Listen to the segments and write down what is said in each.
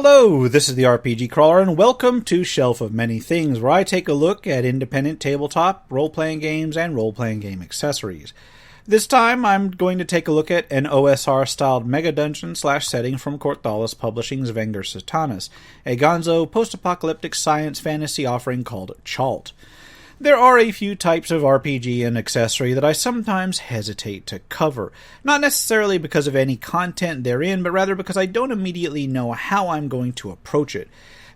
Hello, this is the RPG Crawler, and welcome to Shelf of Many Things, where I take a look at independent tabletop, role-playing games, and role-playing game accessories. This time, I'm going to take a look at an OSR-styled Megadungeon/setting from Corthalis Publishing's Venger Satanis, a gonzo post-apocalyptic science fantasy offering called Chalt. There are a few types of RPG and accessory that I sometimes hesitate to cover, not necessarily because of any content therein, but rather because I don't immediately know how I'm going to approach it.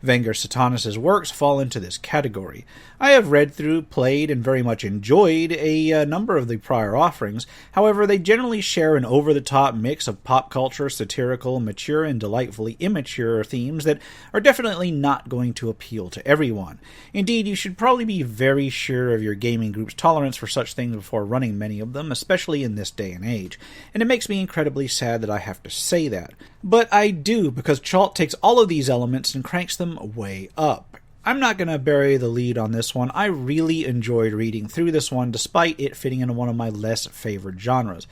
Venger Satanis' works fall into this category. I have read through, played, and very much enjoyed a number of the prior offerings. However, they generally share an over-the-top mix of pop culture, satirical, mature, and delightfully immature themes that are definitely not going to appeal to everyone. Indeed, you should probably be very sure of your gaming group's tolerance for such things before running many of them, especially in this day and age. And it makes me incredibly sad that I have to say that. But I do, because Chalt takes all of these elements and cranks them way up. I'm not going to bury the lead on this one. I really enjoyed reading through this one, despite it fitting into one of my less favored genres.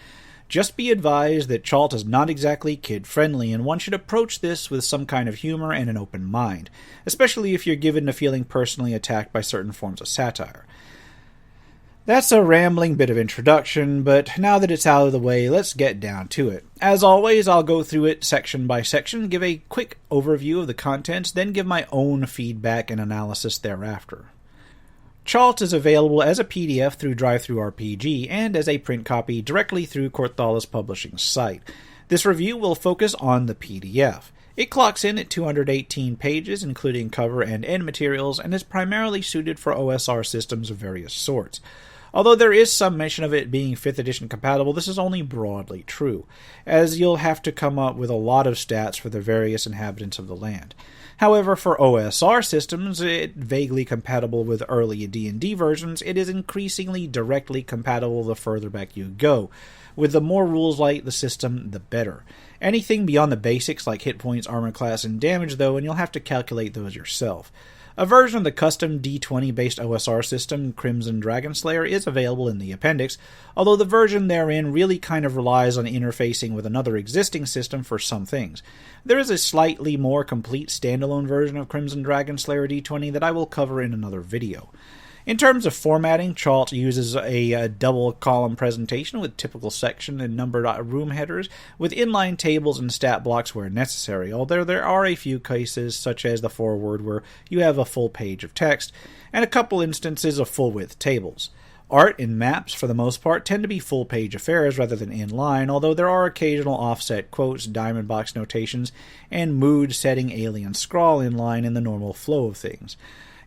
Just be advised that Chalt is not exactly kid-friendly, and one should approach this with some kind of humor and an open mind, especially if you're given to feeling personally attacked by certain forms of satire. That's a rambling bit of introduction, but now that it's out of the way, let's get down to it. As always, I'll go through it section by section, give a quick overview of the contents, then give my own feedback and analysis thereafter. Chalt is available as a PDF through DriveThruRPG and as a print copy directly through Corthalis Publishing's site. This review will focus on the PDF. It clocks in at 218 pages, including cover and end materials, and is primarily suited for OSR systems of various sorts. Although there is some mention of it being 5th edition compatible, this is only broadly true, as you'll have to come up with a lot of stats for the various inhabitants of the land. However, for OSR systems, it vaguely compatible with early D&D versions, it is increasingly directly compatible the further back you go. With the more rules like the system, the better. Anything beyond the basics like hit points, armor class, and damage though, and you'll have to calculate those yourself. A version of the custom D20-based OSR system, Crimson Dragonslayer, is available in the appendix, although the version therein really kind of relies on interfacing with another existing system for some things. There is a slightly more complete standalone version of Crimson Dragonslayer D20 that I will cover in another video. In terms of formatting, Chalt uses a double-column presentation with typical section and numbered room headers, with inline tables and stat blocks where necessary, although there are a few cases, such as the foreword, where you have a full page of text, and a couple instances of full-width tables. Art and maps, for the most part, tend to be full-page affairs rather than inline, although there are occasional offset quotes, diamond box notations, and mood-setting alien scrawl inline in the normal flow of things.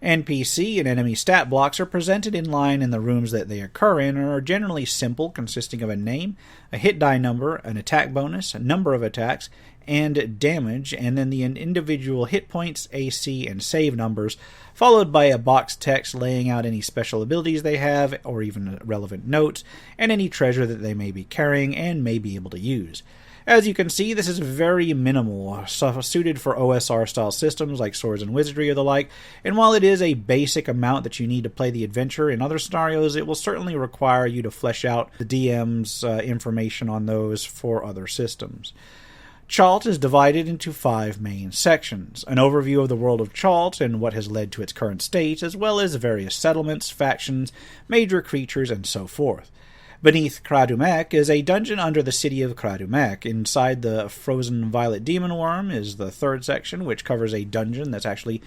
NPC and enemy stat blocks are presented in line in the rooms that they occur in and are generally simple, consisting of a name, a hit die number, an attack bonus, a number of attacks, and damage, and then the individual hit points, AC, and save numbers, followed by a box text laying out any special abilities they have, or even relevant notes, and any treasure that they may be carrying and may be able to use. As you can see, this is very minimal, suited for OSR-style systems like Swords and Wizardry or the like, and while it is a basic amount that you need to play the adventure in other scenarios, it will certainly require you to flesh out the DM's information on those for other systems. Chalt is divided into 5 main sections: an overview of the world of Chalt and what has led to its current state, as well as various settlements, factions, major creatures, and so forth. Beneath Kradumek is a dungeon under the city of Kradumek. Inside the Frozen Violet Demon Worm is the 3rd section, which covers a dungeon that's actually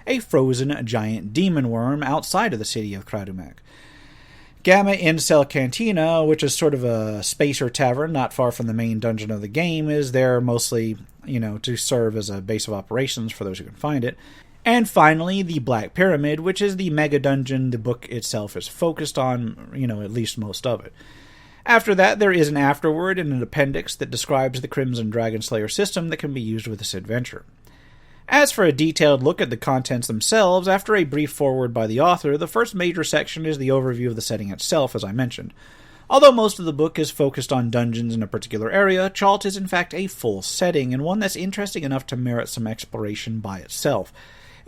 a frozen giant demon worm outside of the city of Kradumek. Gamma Incel Cantina, which is sort of a spacer tavern not far from the main dungeon of the game, is there mostly, to serve as a base of operations for those who can find it. And finally, the Black Pyramid, which is the Megadungeon the book itself is focused on, at least most of it. After that, there is an afterword and an appendix that describes the Crimson Dragonslayer system that can be used with this adventure. As for a detailed look at the contents themselves, after a brief foreword by the author, the first major section is the overview of the setting itself, as I mentioned. Although most of the book is focused on dungeons in a particular area, Chalt is in fact a full setting, and one that's interesting enough to merit some exploration by itself.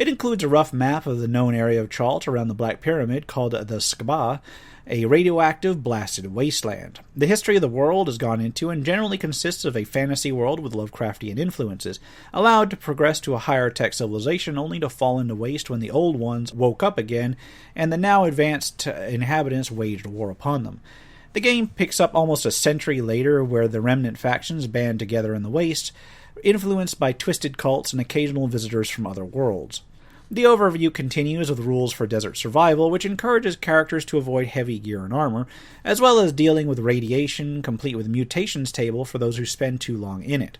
It includes a rough map of the known area of Chalt around the Black Pyramid called the Skaba, a radioactive, blasted wasteland. The history of the world is gone into and generally consists of a fantasy world with Lovecraftian influences, allowed to progress to a higher-tech civilization only to fall into waste when the old ones woke up again and the now advanced inhabitants waged war upon them. The game picks up almost a century later, where the remnant factions band together in the waste, influenced by twisted cults and occasional visitors from other worlds. The overview continues with rules for desert survival, which encourages characters to avoid heavy gear and armor, as well as dealing with radiation, complete with mutations table for those who spend too long in it.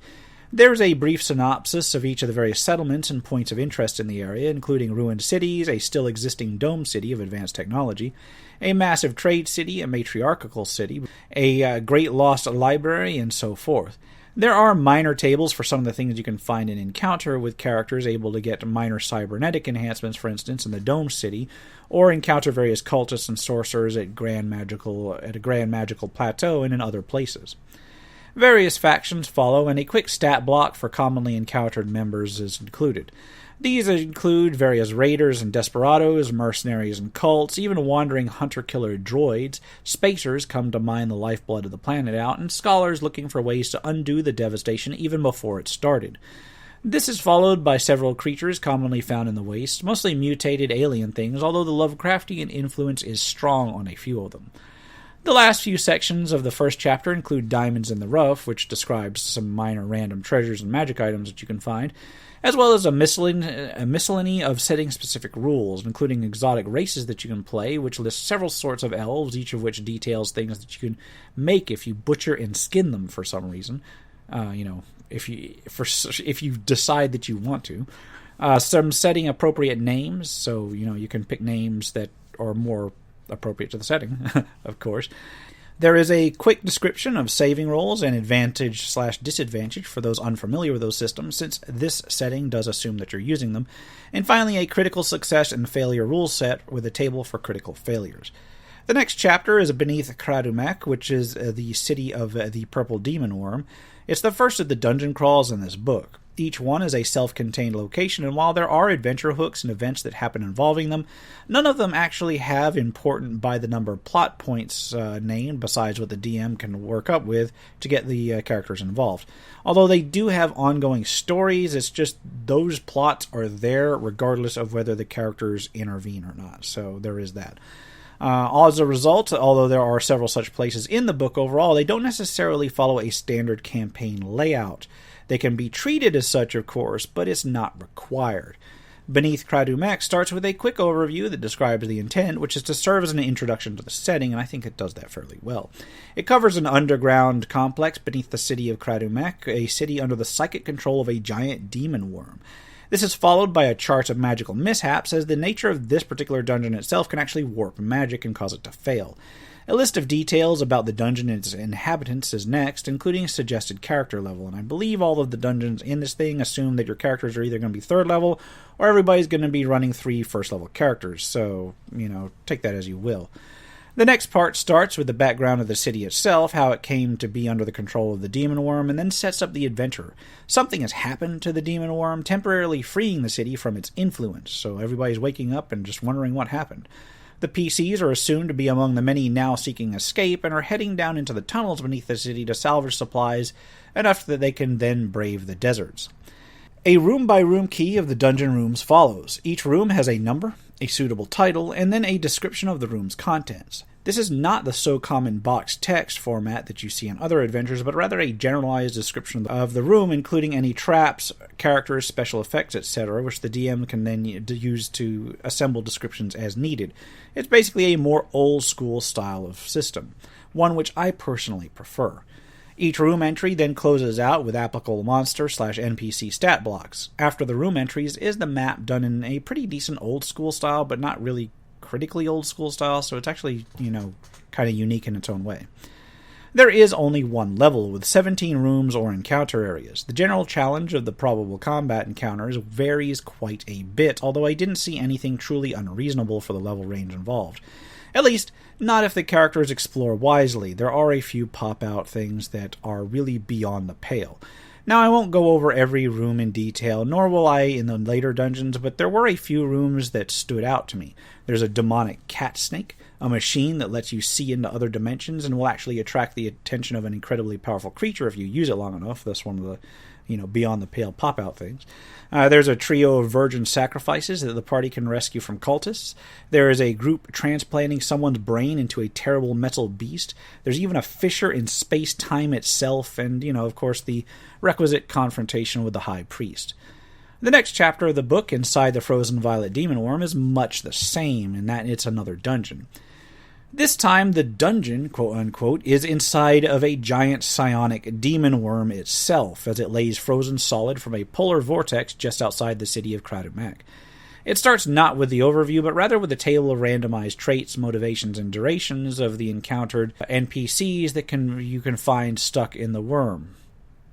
There's a brief synopsis of each of the various settlements and points of interest in the area, including ruined cities, a still existing dome city of advanced technology, a massive trade city, a matriarchal city, a great lost library, and so forth. There are minor tables for some of the things you can find in Encounter, with characters able to get minor cybernetic enhancements, for instance, in the Dome City, or encounter various cultists and sorcerers at a grand magical plateau and in other places. Various factions follow, and a quick stat block for commonly encountered members is included. These include various raiders and desperados, mercenaries and cults, even wandering hunter-killer droids, spacers come to mine the lifeblood of the planet out, and scholars looking for ways to undo the devastation even before it started. This is followed by several creatures commonly found in the waste, mostly mutated alien things, although the Lovecraftian influence is strong on a few of them. The last few sections of the first chapter include Diamonds in the Rough, which describes some minor random treasures and magic items that you can find, as well as a miscellany of setting-specific rules, including exotic races that you can play, which lists several sorts of elves, each of which details things that you can make if you butcher and skin them for some reason. If you decide that you want to. Some setting appropriate names, so you can pick names that are more appropriate to the setting, of course. There is a quick description of saving rolls and advantage/disadvantage for those unfamiliar with those systems, since this setting does assume that you're using them. And finally, a critical success and failure rule set with a table for critical failures. The next chapter is Beneath Kradumek, which is the city of the Purple Demon Worm. It's the first of the dungeon crawls in this book. Each one is a self-contained location, and while there are adventure hooks and events that happen involving them, none of them actually have important by-the-number plot points named, besides what the DM can work up with to get the characters involved. Although they do have ongoing stories, it's just those plots are there regardless of whether the characters intervene or not, so there is that. As a result, although there are several such places in the book overall, they don't necessarily follow a standard campaign layout. They can be treated as such, of course, but it's not required. Beneath Kradumek starts with a quick overview that describes the intent, which is to serve as an introduction to the setting, and I think it does that fairly well. It covers an underground complex beneath the city of Kradumek, a city under the psychic control of a giant demon worm. This is followed by a chart of magical mishaps, as the nature of this particular dungeon itself can actually warp magic and cause it to fail. A list of details about the dungeon and its inhabitants is next, including a suggested character level, and I believe all of the dungeons in this thing assume that your characters are either going to be 3rd level, or everybody's going to be running 3 first-level characters, so, take that as you will. The next part starts with the background of the city itself, how it came to be under the control of the demon worm, and then sets up the adventure. Something has happened to the demon worm, temporarily freeing the city from its influence, so everybody's waking up and just wondering what happened. The PCs are assumed to be among the many now seeking escape and are heading down into the tunnels beneath the city to salvage supplies enough that they can then brave the deserts. A room-by-room key of the dungeon rooms follows. Each room has a number, a suitable title, and then a description of the room's contents. This is not the so common box text format that you see in other adventures, but rather a generalized description of the room, including any traps, characters, special effects, etc., which the DM can then use to assemble descriptions as needed. It's basically a more old-school style of system, one which I personally prefer. Each room entry then closes out with applicable monster/NPC stat blocks. After the room entries is the map done in a pretty decent old-school style, but not really critically old school style, so it's actually, kind of unique in its own way. There is only one level, with 17 rooms or encounter areas. The general challenge of the probable combat encounters varies quite a bit, although I didn't see anything truly unreasonable for the level range involved. At least, not if the characters explore wisely. There are a few pop-out things that are really beyond the pale. Now, I won't go over every room in detail, nor will I in the later dungeons, but there were a few rooms that stood out to me. There's a demonic cat snake, a machine that lets you see into other dimensions and will actually attract the attention of an incredibly powerful creature if you use it long enough. That's one of the beyond the pale pop-out things. There's a trio of virgin sacrifices that the party can rescue from cultists. There is a group transplanting someone's brain into a terrible metal beast. There's even a fissure in space-time itself, and, of course, the requisite confrontation with the High Priest. The next chapter of the book, Inside the Frozen Violet Demon Worm, is much the same, in that it's another dungeon. This time, the dungeon, quote-unquote, is inside of a giant psionic demon worm itself, as it lays frozen solid from a polar vortex just outside the city of Crowded Mac. It starts not with the overview, but rather with a table of randomized traits, motivations, and durations of the encountered NPCs that you can find stuck in the worm.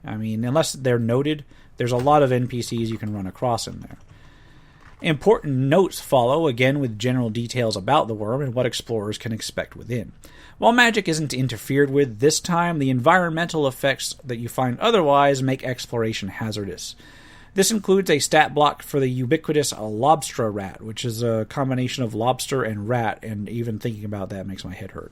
I mean, unless they're noted, there's a lot of NPCs you can run across in there. Important notes follow, again with general details about the worm and what explorers can expect within. While magic isn't interfered with this time, the environmental effects that you find otherwise make exploration hazardous. This includes a stat block for the ubiquitous lobster rat, which is a combination of lobster and rat, and even thinking about that makes my head hurt.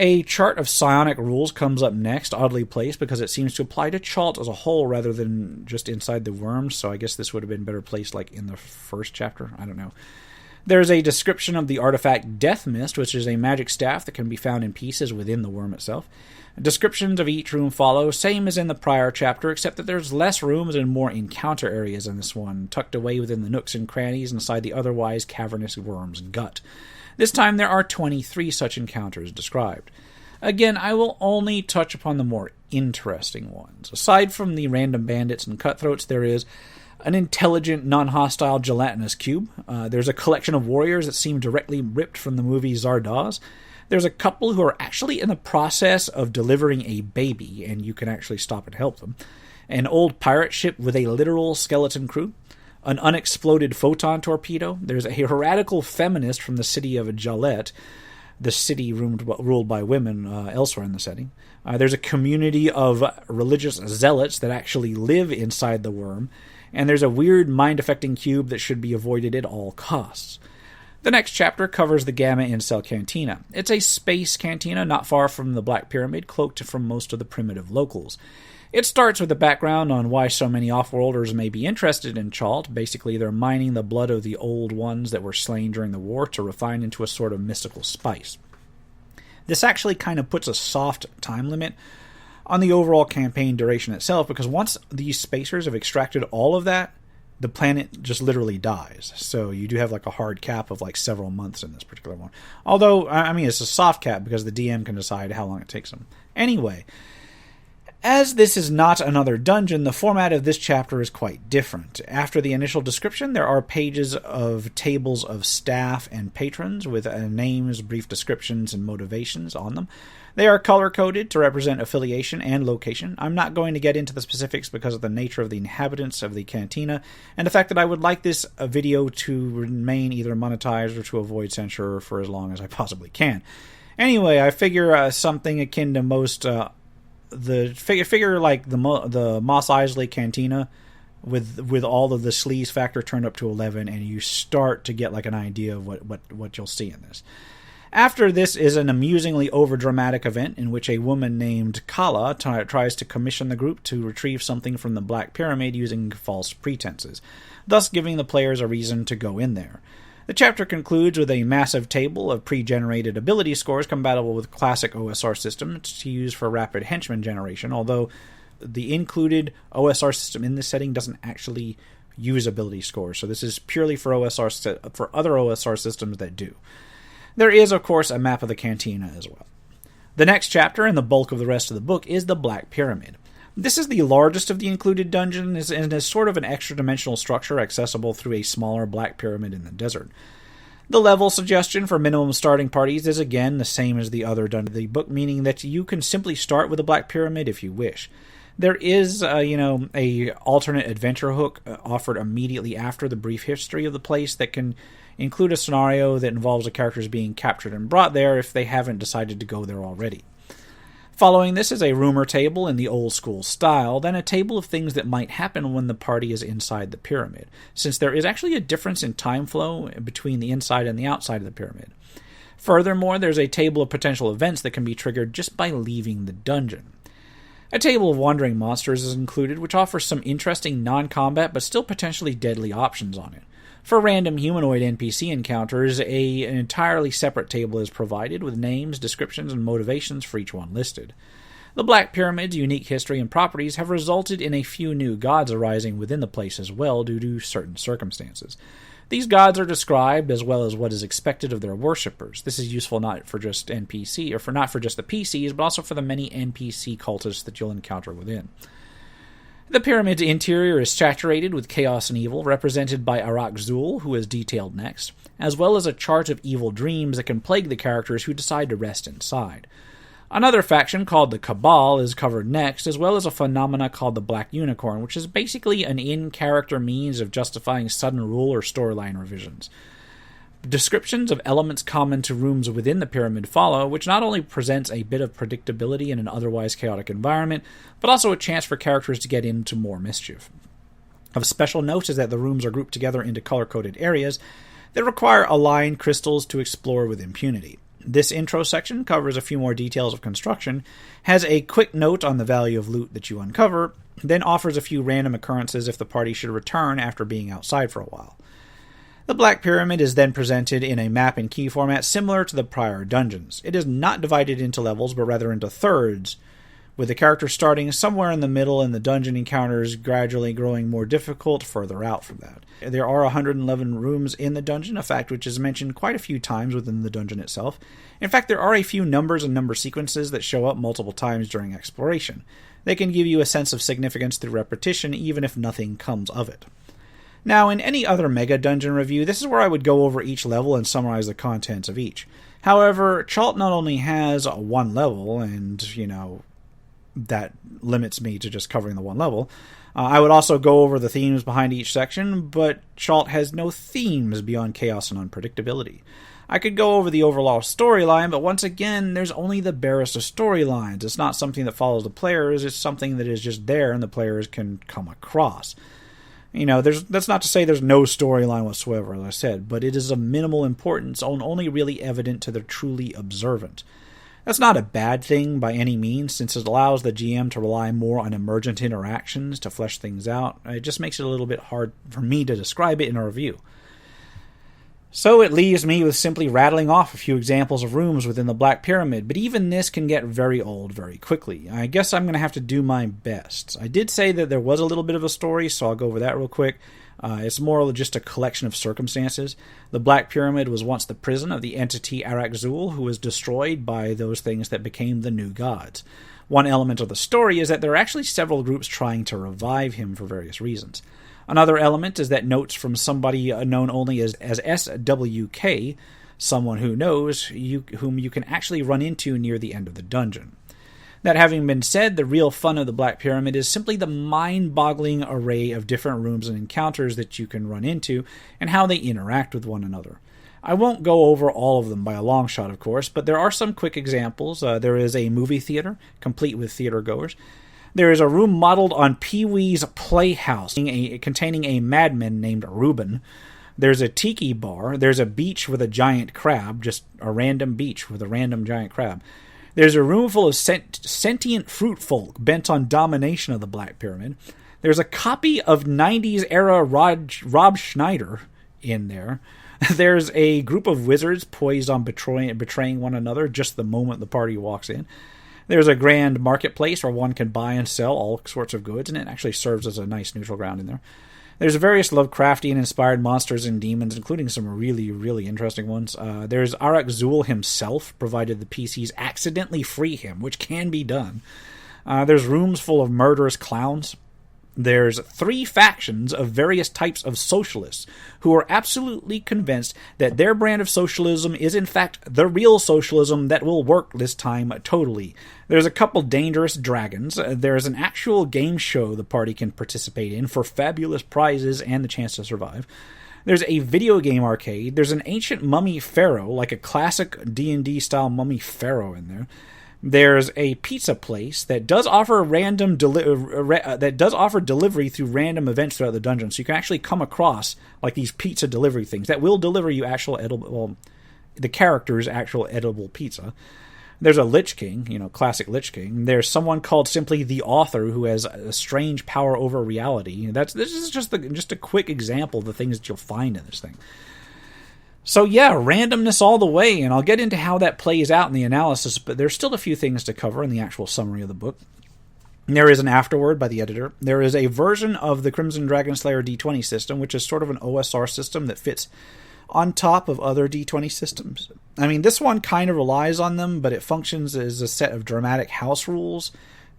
A chart of psionic rules comes up next, oddly placed, because it seems to apply to Chalt as a whole rather than just inside the worms, so I guess this would have been better placed like in the first chapter. I don't know. There's a description of the artifact Death Mist, which is a magic staff that can be found in pieces within the worm itself. Descriptions of each room follow, same as in the prior chapter, except that there's less rooms and more encounter areas in this one, tucked away within the nooks and crannies inside the otherwise cavernous worm's gut. This time there are 23 such encounters described. Again, I will only touch upon the more interesting ones. Aside from the random bandits and cutthroats, there is an intelligent, non-hostile gelatinous cube. There's a collection of warriors that seem directly ripped from the movie Zardoz. There's a couple who are actually in the process of delivering a baby, and you can actually stop and help them. An old pirate ship with a literal skeleton crew. An unexploded photon torpedo. There's a radical feminist from the city of Jalette, the city ruled by women elsewhere in the setting. There's a community of religious zealots that actually live inside the worm, and there's a weird mind-affecting cube that should be avoided at all costs. The next chapter covers the Gamma Incel Cantina. It's a space cantina not far from the Black Pyramid, cloaked from most of the primitive locals. It starts with a background on why so many off-worlders may be interested in Chalt. Basically, they're mining the blood of the old ones that were slain during the war to refine into a sort of mystical spice. This actually kind of puts a soft time limit on the overall campaign duration itself, because once these spacers have extracted all of that, the planet just literally dies. So you do have like a hard cap of like several months in this particular one. Although, I mean, it's a soft cap because the DM can decide how long it takes them. Anyway, as this is not another dungeon, the format of this chapter is quite different. After the initial description, there are pages of tables of staff and patrons with names, brief descriptions, and motivations on them. They are color-coded to represent affiliation and location. I'm not going to get into the specifics because of the nature of the inhabitants of the cantina, and the fact that I would like this video to remain either monetized or to avoid censure for as long as I possibly can. Anyway, I figure something akin to most... figure like the Mos Eisley Cantina with all of the sleaze factor turned up to 11, and you start to get like an idea of what you'll see in this. After this is an amusingly overdramatic event in which a woman named Kala tries to commission the group to retrieve something from the Black Pyramid using false pretenses, thus giving the players a reason to go in there. The chapter concludes with a massive table of pre-generated ability scores compatible with classic OSR systems to use for rapid henchman generation, although the included OSR system in this setting doesn't actually use ability scores, so this is purely for for other OSR systems that do. There is, of course, a map of the cantina as well. The next chapter, and the bulk of the rest of the book, is the Black Pyramid. This is the largest of the included dungeons and is sort of an extra-dimensional structure accessible through a smaller Black Pyramid in the desert. The level suggestion for minimum starting parties is again the same as the other dungeons of the book, meaning that you can simply start with a Black Pyramid if you wish. There is, a alternate adventure hook offered immediately after the brief history of the place that can include a scenario that involves the characters being captured and brought there if they haven't decided to go there already. Following this is a rumor table in the old school style, then a table of things that might happen when the party is inside the pyramid, since there is actually a difference in time flow between the inside and the outside of the pyramid. Furthermore, there's a table of potential events that can be triggered just by leaving the dungeon. A table of wandering monsters is included, which offers some interesting non-combat but still potentially deadly options on it. For random humanoid NPC encounters, an entirely separate table is provided with names, descriptions, and motivations for each one listed. The Black Pyramid's unique history and properties have resulted in a few new gods arising within the place as well due to certain circumstances. These gods are described as well as what is expected of their worshippers. This is useful not for just NPC, or not for just the PCs, but also for the many NPC cultists that you'll encounter within. The pyramid's interior is saturated with chaos and evil, represented by Arak-Zul, who is detailed next, as well as a chart of evil dreams that can plague the characters who decide to rest inside. Another faction called the Cabal is covered next, as well as a phenomena called the Black Unicorn, which is basically an in-character means of justifying sudden rule or storyline revisions. Descriptions of elements common to rooms within the pyramid follow, which not only presents a bit of predictability in an otherwise chaotic environment, but also a chance for characters to get into more mischief. Of special note is that the rooms are grouped together into color-coded areas that require aligned crystals to explore with impunity. This intro section covers a few more details of construction, has a quick note on the value of loot that you uncover, then offers a few random occurrences if the party should return after being outside for a while. The Black Pyramid is then presented in a map and key format similar to the prior dungeons. It is not divided into levels, but rather into thirds, with the character starting somewhere in the middle and the dungeon encounters gradually growing more difficult further out from that. There are 111 rooms in the dungeon, a fact which is mentioned quite a few times within the dungeon itself. In fact, there are a few numbers and number sequences that show up multiple times during exploration. They can give you a sense of significance through repetition, even if nothing comes of it. Now, in any other Megadungeon review, this is where I would go over each level and summarize the contents of each. However, Chalt not only has one level, and, that limits me to just covering the one level. I would also go over the themes behind each section, but Chalt has no themes beyond chaos and unpredictability. I could go over the overall storyline, but once again, there's only the barest of storylines. It's not something that follows the players, it's something that is just there and the players can come across. That's not to say there's no storyline whatsoever, as I said, but it is of minimal importance and only really evident to the truly observant. That's not a bad thing by any means, since it allows the GM to rely more on emergent interactions to flesh things out. It just makes it a little bit hard for me to describe it in a review. So it leaves me with simply rattling off a few examples of rooms within the Black Pyramid, but even this can get very old very quickly. I guess I'm going to have to do my best. I did say that there was a little bit of a story, so I'll go over that real quick. It's more just a collection of circumstances. The Black Pyramid was once the prison of the entity Arak-Zul, who was destroyed by those things that became the new gods. One element of the story is that there are actually several groups trying to revive him for various reasons. Another element is that notes from somebody known only as SWK, someone who knows, whom you can actually run into near the end of the dungeon. That having been said, the real fun of the Black Pyramid is simply the mind-boggling array of different rooms and encounters that you can run into, and how they interact with one another. I won't go over all of them by a long shot, of course, but there are some quick examples. There is a movie theater, complete with theater goers. There is a room modeled on Pee-wee's Playhouse, containing a madman named Reuben. There's a tiki bar. There's a beach with a giant crab, just a random beach with a random giant crab. There's a room full of sentient fruit folk bent on domination of the Black Pyramid. There's a copy of 90s-era Rob Schneider in there. There's a group of wizards poised on betraying one another just the moment the party walks in. There's a grand marketplace where one can buy and sell all sorts of goods, and it actually serves as a nice neutral ground in there. There's various Lovecraftian-inspired monsters and demons, including some really, really interesting ones. There's Arak-Zul himself, provided the PCs accidentally free him, which can be done. There's rooms full of murderous clowns. There's 3 factions of various types of socialists who are absolutely convinced that their brand of socialism is in fact the real socialism that will work this time totally. There's a couple dangerous dragons. There's an actual game show the party can participate in for fabulous prizes and the chance to survive. There's a video game arcade. There's an ancient mummy pharaoh, like a classic D&D style mummy pharaoh in there. There's a pizza place that does offer delivery through random events throughout the dungeon, so you can actually come across like these pizza delivery things that will deliver you actual edible, well, the character's actual edible pizza. There's a Lich King, classic Lich King. There's someone called simply the Author who has a strange power over reality. This is just a quick example of the things that you'll find in this thing. So yeah, randomness all the way, and I'll get into how that plays out in the analysis, but there's still a few things to cover in the actual summary of the book. There is an afterword by the editor. There is a version of the Crimson Dragon Slayer D20 system, which is sort of an OSR system that fits on top of other D20 systems. I mean, this one kind of relies on them, but it functions as a set of dramatic house rules,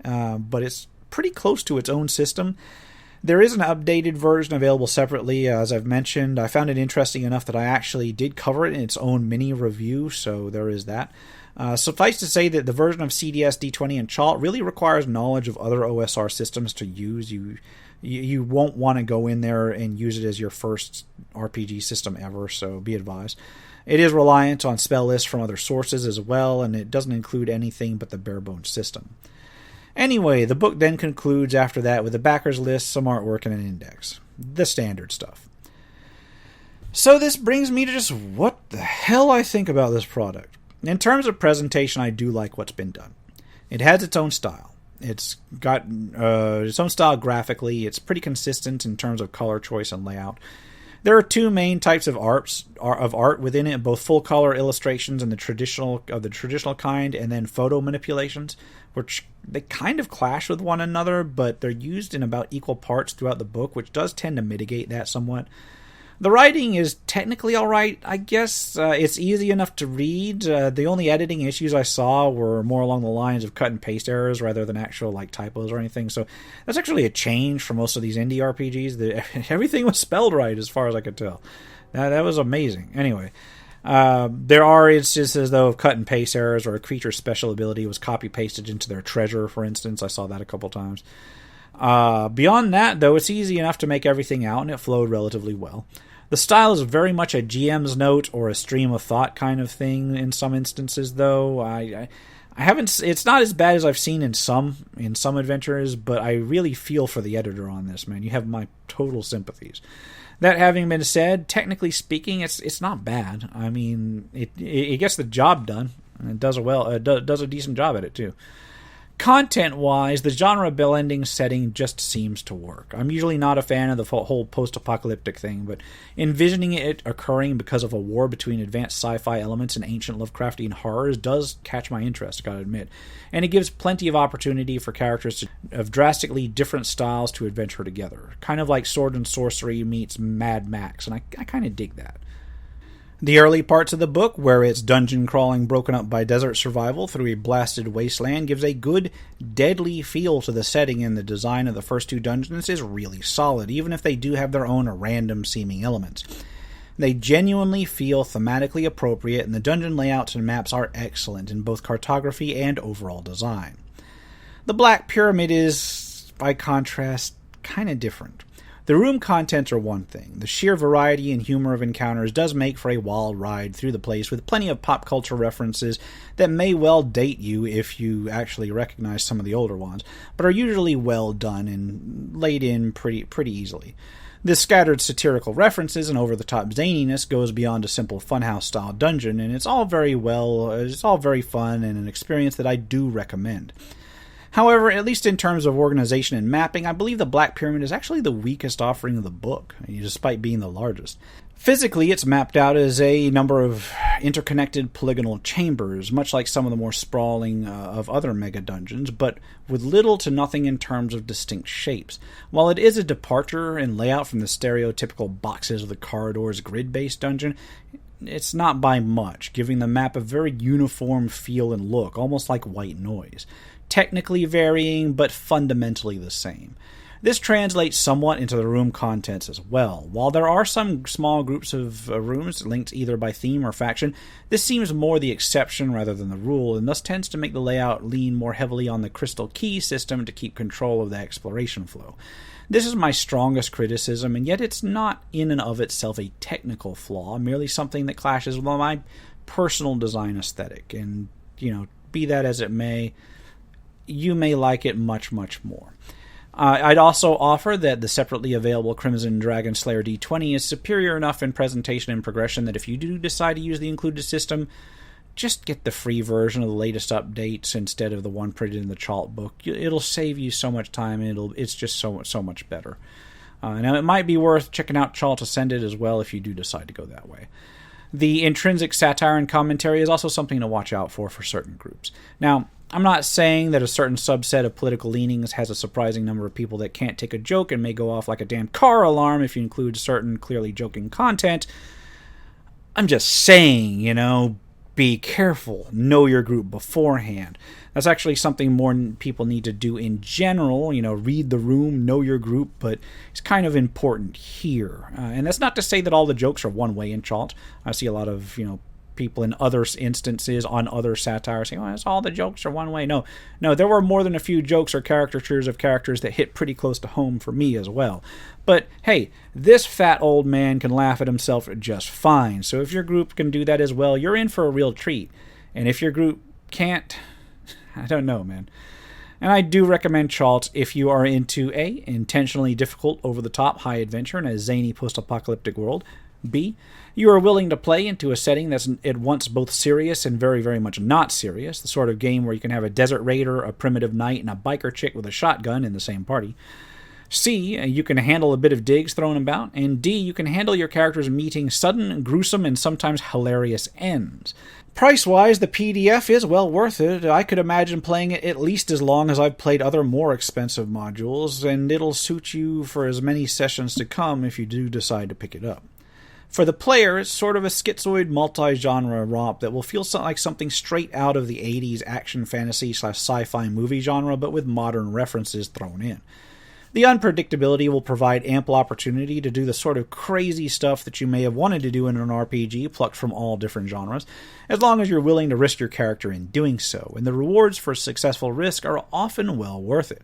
but it's pretty close to its own system. There is an updated version available separately, as I've mentioned. I found it interesting enough that I actually did cover it in its own mini review, so there is that. Suffice to say that the version of CDS, D20, and Chalt really requires knowledge of other OSR systems to use. You won't want to go in there and use it as your first RPG system ever, so be advised. It is reliant on spell lists from other sources as well, and it doesn't include anything but the bare-bones system. Anyway, the book then concludes after that with a backers list, some artwork, and an index. The standard stuff. So this brings me to just what the hell I think about this product. In terms of presentation, I do like what's been done. It has its own style. It's got its own style graphically. It's pretty consistent in terms of color choice and layout. There are two main types of art within it, both full color illustrations and the traditional kind, and then photo manipulations, which they kind of clash with one another, but they're used in about equal parts throughout the book, which does tend to mitigate that somewhat. The writing is technically alright, I guess. It's easy enough to read. The only editing issues I saw were more along the lines of cut and paste errors rather than actual typos or anything. So that's actually a change for most of these indie RPGs. Everything was spelled right as far as I could tell. That was amazing. Anyway, there are instances, though, of cut and paste errors or a creature's special ability was copy-pasted into their treasure, for instance. I saw that a couple times. Beyond that, though, it's easy enough to make everything out, and it flowed relatively well. The style is very much a GM's note or a stream of thought kind of thing in some instances, though. I haven't. It's not as bad as I've seen in some adventures, but I really feel for the editor on this, man. You have my total sympathies. That having been said, technically speaking, it's not bad. I mean, it gets the job done, and it does a decent job at it too. Content-wise, the genre blending setting just seems to work. I'm usually not a fan of the whole post-apocalyptic thing, but envisioning it occurring because of a war between advanced sci-fi elements and ancient Lovecraftian horrors does catch my interest, gotta admit. And it gives plenty of opportunity for characters of drastically different styles to adventure together. Kind of like Sword and Sorcery meets Mad Max, and I kind of dig that. The early parts of the book, where it's dungeon crawling broken up by desert survival through a blasted wasteland, gives a good, deadly feel to the setting, and the design of the first two dungeons is really solid, even if they do have their own random-seeming elements. They genuinely feel thematically appropriate, and the dungeon layouts and maps are excellent in both cartography and overall design. The Black Pyramid is, by contrast, kind of different. The room contents are one thing. The sheer variety and humor of encounters does make for a wild ride through the place with plenty of pop culture references that may well date you if you actually recognize some of the older ones, but are usually well done and laid in pretty easily. The scattered satirical references and over-the-top zaniness goes beyond a simple funhouse-style dungeon, and it's all very fun and an experience that I do recommend. However, at least in terms of organization and mapping, I believe the Black Pyramid is actually the weakest offering of the book, despite being the largest. Physically, it's mapped out as a number of interconnected polygonal chambers, much like some of the more sprawling of other Megadungeons, but with little to nothing in terms of distinct shapes. While it is a departure in layout from the stereotypical boxes of the corridor's grid-based dungeon, it's not by much, giving the map a very uniform feel and look, almost like white noise. Technically varying, but fundamentally the same. This translates somewhat into the room contents as well. While there are some small groups of rooms linked either by theme or faction, this seems more the exception rather than the rule, and thus tends to make the layout lean more heavily on the crystal key system to keep control of the exploration flow. This is my strongest criticism, and yet it's not in and of itself a technical flaw, merely something that clashes with my personal design aesthetic, and be that as it may, you may like it much, much more. I'd also offer that the separately available Crimson Dragon Slayer D20 is superior enough in presentation and progression that if you do decide to use the included system, just get the free version of the latest updates instead of the one printed in the Chalt book. It'll save you so much time, and it's just so much better. Now, it might be worth checking out Chalt Ascended as well if you do decide to go that way. The intrinsic satire and commentary is also something to watch out for certain groups. Now, I'm not saying that a certain subset of political leanings has a surprising number of people that can't take a joke and may go off like a damn car alarm if you include certain clearly joking content. I'm just saying, be careful. Know your group beforehand. That's actually something more people need to do in general. Read the room, know your group, but it's kind of important here. And that's not to say that all the jokes are one way in Chalt. I see a lot of, people in other instances on other satire saying, "Oh, all the jokes are one way." No, there were more than a few jokes or caricatures of characters that hit pretty close to home for me as well. But hey, this fat old man can laugh at himself just fine. So if your group can do that as well, you're in for a real treat. And if your group can't, I don't know, man. And I do recommend Chalt if you are into A, intentionally difficult, over-the-top, high adventure in a zany post-apocalyptic world. B, you are willing to play into a setting that's at once both serious and very, very much not serious, the sort of game where you can have a desert raider, a primitive knight, and a biker chick with a shotgun in the same party. C, you can handle a bit of digs thrown about. And D, you can handle your characters meeting sudden, gruesome, and sometimes hilarious ends. Price-wise, the PDF is well worth it. I could imagine playing it at least as long as I've played other more expensive modules, and it'll suit you for as many sessions to come if you do decide to pick it up. For the player, it's sort of a schizoid multi-genre romp that will feel like something straight out of the 80s action fantasy / sci-fi movie genre, but with modern references thrown in. The unpredictability will provide ample opportunity to do the sort of crazy stuff that you may have wanted to do in an RPG plucked from all different genres, as long as you're willing to risk your character in doing so, and the rewards for successful risk are often well worth it.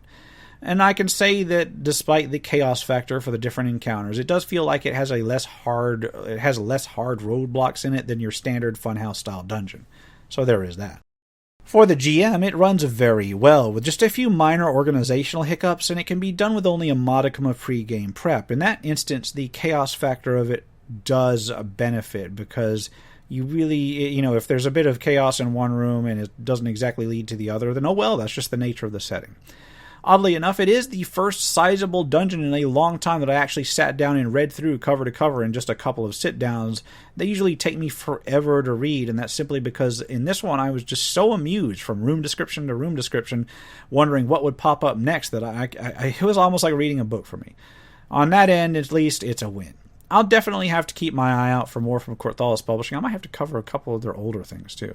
And I can say that despite the chaos factor for the different encounters, it does feel like it has less hard roadblocks in it than your standard Funhouse style dungeon. So there is that. For the GM, it runs very well, with just a few minor organizational hiccups, and it can be done with only a modicum of pre-game prep. In that instance, the chaos factor of it does benefit, because you really, if there's a bit of chaos in one room and it doesn't exactly lead to the other, then oh well, that's just the nature of the setting. Oddly enough, it is the first sizable dungeon in a long time that I actually sat down and read through cover to cover in just a couple of sit-downs. They usually take me forever to read, and that's simply because in this one I was just so amused from room description to room description, wondering what would pop up next, that it was almost like reading a book for me. On that end, at least, it's a win. I'll definitely have to keep my eye out for more from Corthalis Publishing. I might have to cover a couple of their older things, too.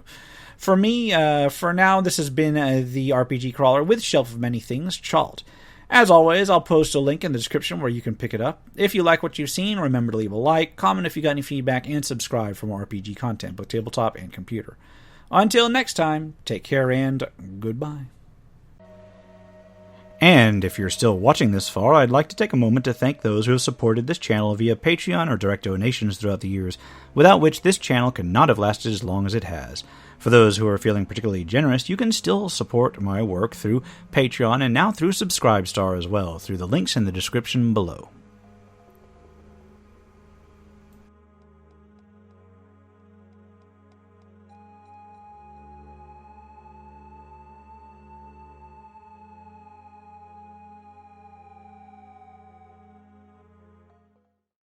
For me, for now, this has been the RPG Crawler with Shelf of Many Things, Chalt. As always, I'll post a link in the description where you can pick it up. If you like what you've seen, remember to leave a like, comment if you got any feedback, and subscribe for more RPG content, both tabletop and computer. Until next time, take care and goodbye. And if you're still watching this far, I'd like to take a moment to thank those who have supported this channel via Patreon or direct donations throughout the years, without which this channel could not have lasted as long as it has. For those who are feeling particularly generous, you can still support my work through Patreon and now through Subscribestar as well, through the links in the description below.